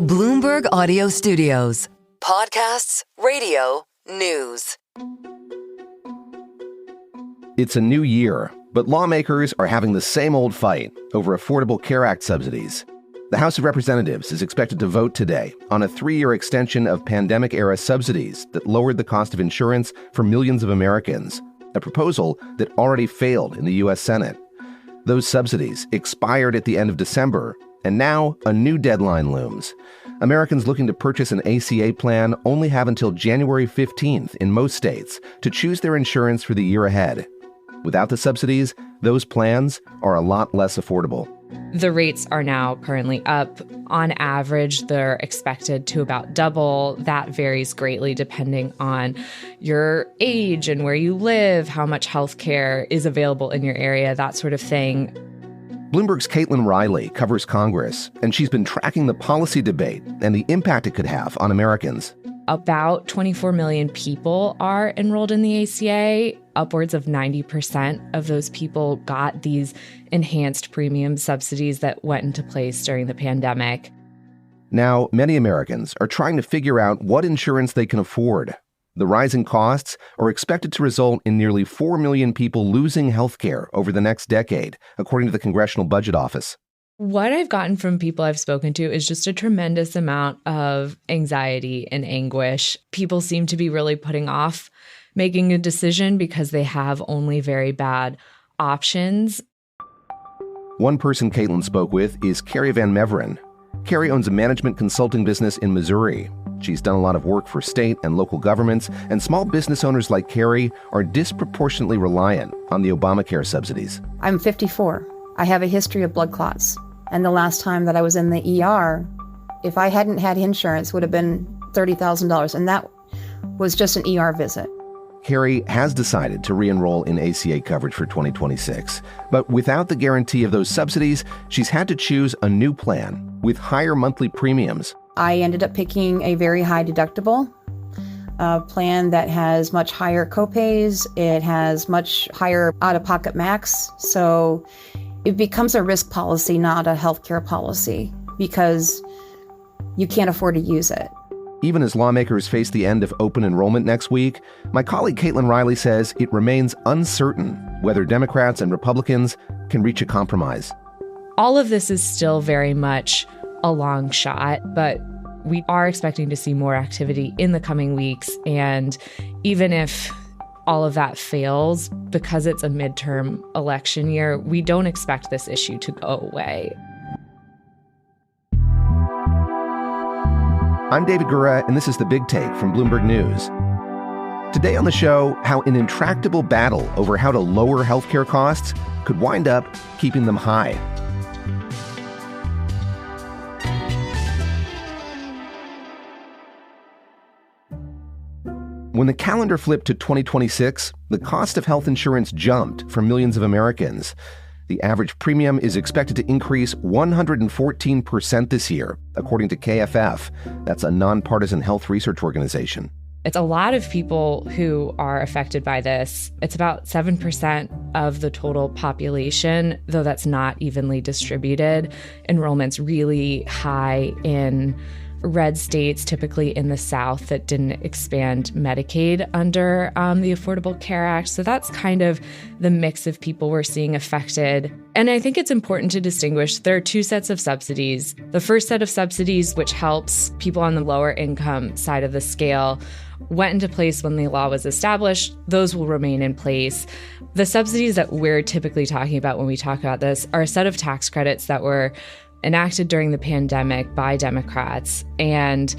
Bloomberg Audio Studios. Podcasts, radio, news. It's a new year, but lawmakers are having the same old fight over Affordable Care Act subsidies. The House of Representatives is expected to vote today on a 3-year extension of pandemic-era subsidies that lowered the cost of insurance for millions of Americans, a proposal that already failed in the U.S. Senate. Those subsidies expired at the end of December, and now a new deadline looms. Americans looking to purchase an ACA plan only have until January 15th in most states to choose their insurance for the year ahead. Without the subsidies, those plans are a lot less affordable. The rates are now currently up. On average, they're expected to about double. That varies greatly depending on your age and where you live, how much health care is available in your area, that sort of thing. Bloomberg's Caitlin Reilly covers Congress, and she's been tracking the policy debate and the impact it could have on Americans. About 24 million people are enrolled in the ACA. Upwards of 90% of those people got these enhanced premium subsidies that went into place during the pandemic. Now, many Americans are trying to figure out what insurance they can afford. The rising costs are expected to result in nearly 4 million people losing health care over the next decade, according to the Congressional Budget Office. What I've gotten from people I've spoken to is just a tremendous amount of anxiety and anguish. People seem to be really putting off making a decision because they have only very bad options. One person Caitlin spoke with is Carrie Van Meveren. Carrie owns a management consulting business in Missouri. She's done a lot of work for state and local governments, and small business owners like Carrie are disproportionately reliant on the Obamacare subsidies. I'm 54. I have a history of blood clots. And the last time that I was in the ER, if I hadn't had insurance, would have been $30,000. And that was just an ER visit. Carrie has decided to re-enroll in ACA coverage for 2026. But without the guarantee of those subsidies, she's had to choose a new plan with higher monthly premiums. I ended up picking a very high deductible plan that has much higher copays. It has much higher out-of-pocket max. So it becomes a risk policy, not a healthcare policy, because you can't afford to use it. Even as lawmakers face the end of open enrollment next week, my colleague Caitlin Reilly says it remains uncertain whether Democrats and Republicans can reach a compromise. All of this is still very much a long shot, but we are expecting to see more activity in the coming weeks. And even if all of that fails, because it's a midterm election year, we don't expect this issue to go away. I'm David Gura, and this is The Big Take from Bloomberg News. Today on the show, how an intractable battle over how to lower healthcare costs could wind up keeping them high. When the calendar flipped to 2026, the cost of health insurance jumped for millions of Americans. The average premium is expected to increase 114% this year, according to KFF. That's a nonpartisan health research organization. It's a lot of people who are affected by this. It's about 7% of the total population, though that's not evenly distributed. Enrollment's really high in red states, typically in the South, that didn't expand Medicaid under the Affordable Care Act. So that's kind of the mix of people we're seeing affected. And I think it's important to distinguish there are two sets of subsidies. The first set of subsidies, which helps people on the lower income side of the scale, went into place when the law was established. Those will remain in place. The subsidies that we're typically talking about when we talk about this are a set of tax credits that were enacted during the pandemic by Democrats, and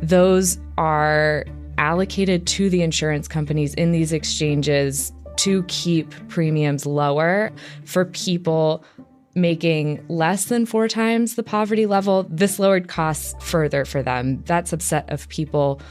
those are allocated to the insurance companies in these exchanges to keep premiums lower for people making less than 4 times the poverty level. This lowered costs further for them. That subset of people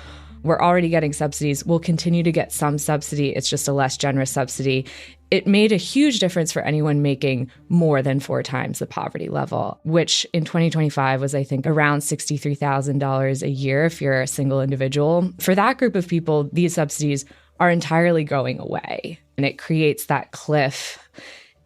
were already getting subsidies, will continue to get some subsidy. It's just a less generous subsidy. It made a huge difference for anyone making more than 4 times the poverty level, which in 2025 was, I think, around $63,000 a year if you're a single individual. For that group of people, these subsidies are entirely going away, and it creates that cliff.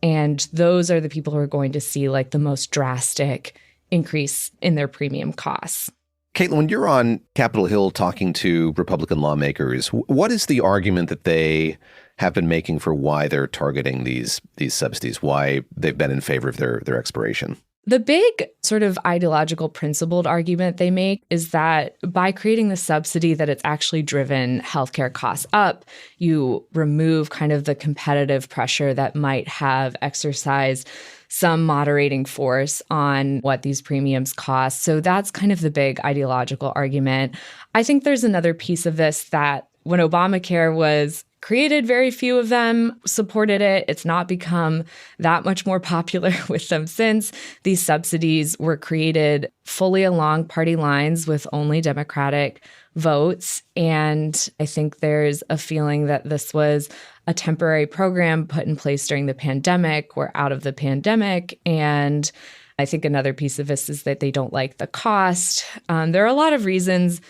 And those are the people who are going to see like the most drastic increase in their premium costs. Caitlin, when you're on Capitol Hill talking to Republican lawmakers, what is the argument that they have been making for why they're targeting these subsidies, why they've been in favor of their expiration? The big sort of ideological principled argument they make is that by creating the subsidy that it's actually driven healthcare costs up. You remove kind of the competitive pressure that might have exercised some moderating force on what these premiums cost. So that's kind of the big ideological argument. I think there's another piece of this that when Obamacare was created, very few of them supported it. It's not become that much more popular with them since. These subsidies were created fully along party lines with only Democratic votes. And I think there's a feeling that this was a temporary program put in place during the pandemic. We're out of the pandemic. And I think another piece of this is that they don't like the cost. There are a lot of reasons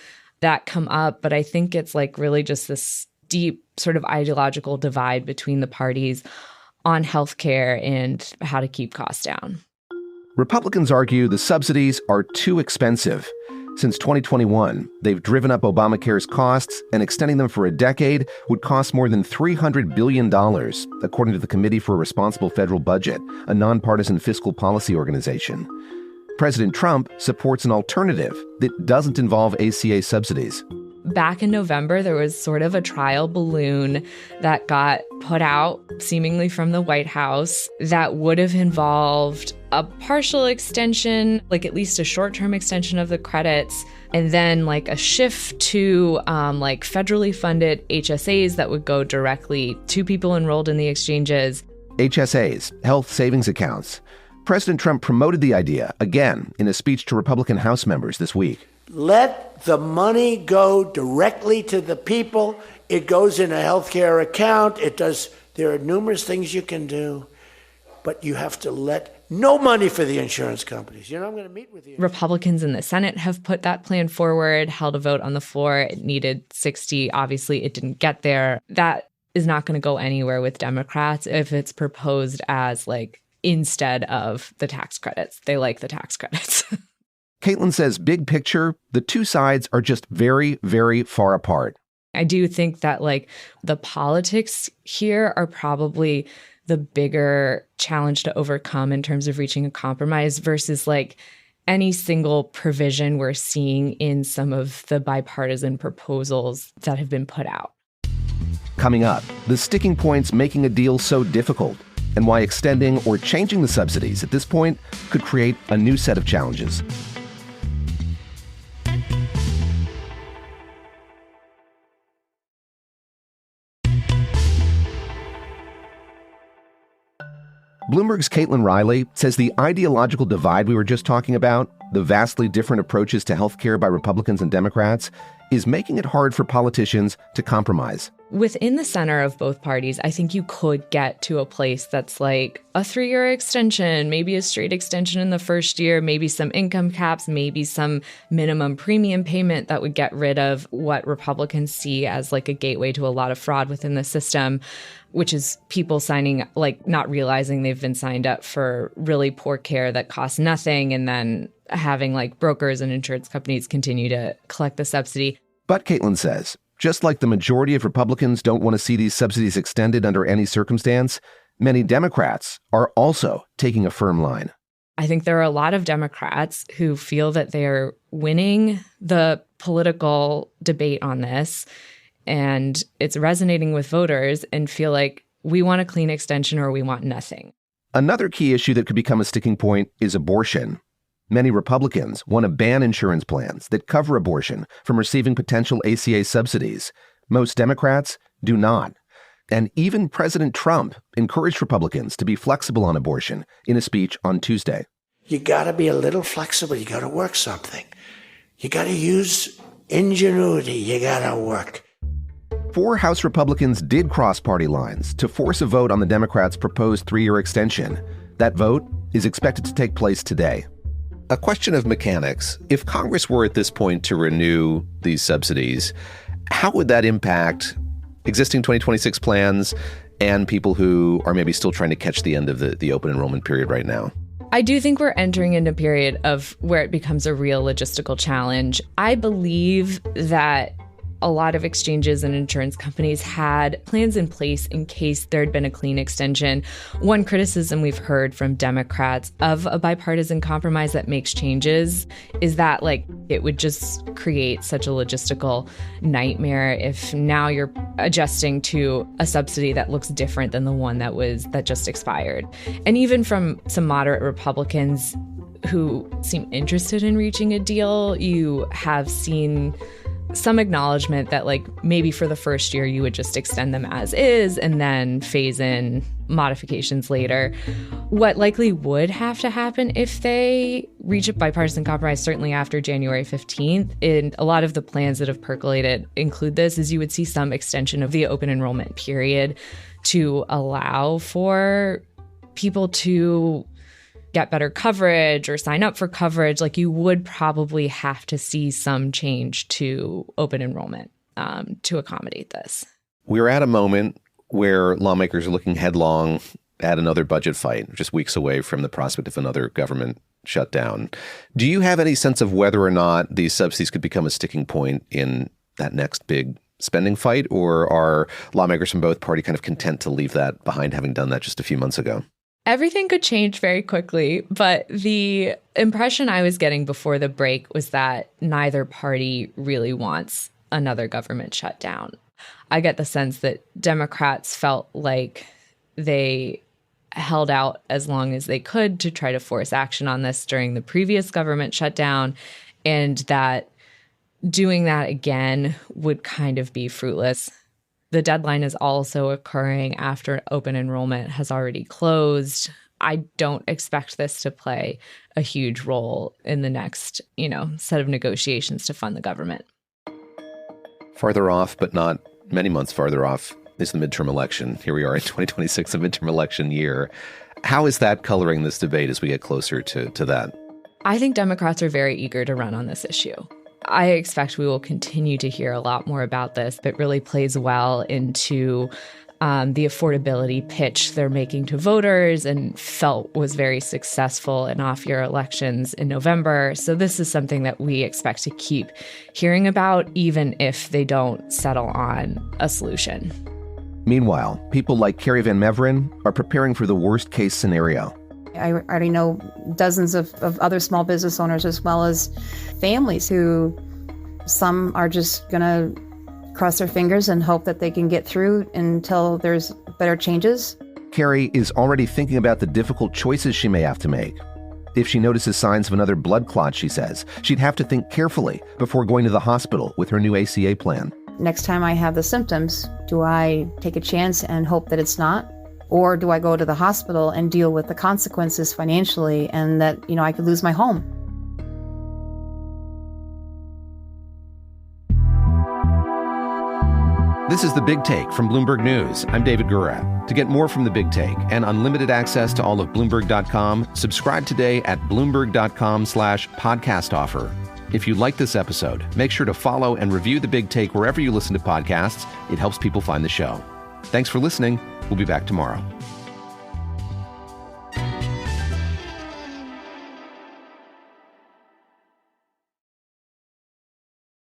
that come up, but I think it's like really just this deep sort of ideological divide between the parties on healthcare and how to keep costs down. Republicans argue the subsidies are too expensive. Since 2021, they've driven up Obamacare's costs, and extending them for a decade would cost more than $300 billion, according to the Committee for a Responsible Federal Budget, a nonpartisan fiscal policy organization. President Trump supports an alternative that doesn't involve ACA subsidies. Back in November, there was sort of a trial balloon that got put out, seemingly from the White House, that would have involved a partial extension, like at least a short-term extension of the credits, and then like a shift to like federally funded HSAs that would go directly to people enrolled in the exchanges. HSAs, health savings accounts. President Trump promoted the idea again in a speech to Republican House members this week. Let the money go directly to the people. It goes in a healthcare account. There are numerous things you can do, but you have to let no money for the insurance companies. I'm going to meet with you. Republicans in the Senate have put that plan forward, held a vote on the floor. It needed 60. Obviously, it didn't get there. That is not going to go anywhere with Democrats if it's proposed as like instead of the tax credits. They like the tax credits. Caitlin says, big picture, the two sides are just very, very far apart. I do think that like the politics here are probably the bigger challenge to overcome in terms of reaching a compromise versus like any single provision we're seeing in some of the bipartisan proposals that have been put out. Coming up, the sticking points making a deal so difficult and why extending or changing the subsidies at this point could create a new set of challenges. Bloomberg's Caitlin Reilly says the ideological divide we were just talking about, the vastly different approaches to healthcare by Republicans and Democrats, is making it hard for politicians to compromise. Within the center of both parties, I think you could get to a place that's like a 3-year extension, maybe a straight extension in the first year, maybe some income caps, maybe some minimum premium payment that would get rid of what Republicans see as like a gateway to a lot of fraud within the system, which is people signing, like not realizing they've been signed up for really poor care that costs nothing, and then having like brokers and insurance companies continue to collect the subsidy. But Caitlin says, just like the majority of Republicans don't want to see these subsidies extended under any circumstance, many Democrats are also taking a firm line. I think there are a lot of Democrats who feel that they're winning the political debate on this, and it's resonating with voters, and feel like we want a clean extension or we want nothing. Another key issue that could become a sticking point is abortion. Many Republicans want to ban insurance plans that cover abortion from receiving potential ACA subsidies. Most Democrats do not. And even President Trump encouraged Republicans to be flexible on abortion in a speech on Tuesday. You got to be a little flexible. You got to work something. You got to use ingenuity. You got to work. 4 House Republicans did cross party lines to force a vote on the Democrats' proposed 3-year extension. That vote is expected to take place today. A question of mechanics. If Congress were at this point to renew these subsidies, how would that impact existing 2026 plans and people who are maybe still trying to catch the end of the open enrollment period right now? I do think we're entering into a period of where it becomes a real logistical challenge. I believe that a lot of exchanges and insurance companies had plans in place in case there had been a clean extension. One criticism we've heard from Democrats of a bipartisan compromise that makes changes is that it would just create such a logistical nightmare if now you're adjusting to a subsidy that looks different than the one that just expired. And even from some moderate Republicans who seem interested in reaching a deal, you have seen some acknowledgement that maybe for the first year you would just extend them as is and then phase in modifications later. What likely would have to happen if they reach a bipartisan compromise, certainly after January 15th, and a lot of the plans that have percolated include this, is you would see some extension of the open enrollment period to allow for people to get better coverage or sign up for coverage. You would probably have to see some change to open enrollment to accommodate this. We're at a moment where lawmakers are looking headlong at another budget fight, just weeks away from the prospect of another government shutdown. Do you have any sense of whether or not these subsidies could become a sticking point in that next big spending fight, or are lawmakers from both parties kind of content to leave that behind, having done that just a few months ago? Everything could change very quickly, but the impression I was getting before the break was that neither party really wants another government shutdown. I get the sense that Democrats felt like they held out as long as they could to try to force action on this during the previous government shutdown, and that doing that again would kind of be fruitless. The deadline is also occurring after open enrollment has already closed. I don't expect this to play a huge role in the next, set of negotiations to fund the government. Farther off, but not many months farther off, is the midterm election. Here we are in 2026, a midterm election year. How is that coloring this debate as we get closer to that? I think Democrats are very eager to run on this issue. I expect we will continue to hear a lot more about this. It really plays well into the affordability pitch they're making to voters and felt was very successful in off-year elections in November. So this is something that we expect to keep hearing about, even if they don't settle on a solution. Meanwhile, people like Carrie Van Meveren are preparing for the worst-case scenario. I already know dozens of other small business owners, as well as families who some are just going to cross their fingers and hope that they can get through until there's better changes. Carrie is already thinking about the difficult choices she may have to make. If she notices signs of another blood clot, she says, she'd have to think carefully before going to the hospital with her new ACA plan. Next time I have the symptoms, do I take a chance and hope that it's not? Or do I go to the hospital and deal with the consequences financially and that, I could lose my home? This is The Big Take from Bloomberg News. I'm David Gura. To get more from The Big Take and unlimited access to all of Bloomberg.com, subscribe today at Bloomberg.com/podcast offer. If you like this episode, make sure to follow and review The Big Take wherever you listen to podcasts. It helps people find the show. Thanks for listening. We'll be back tomorrow.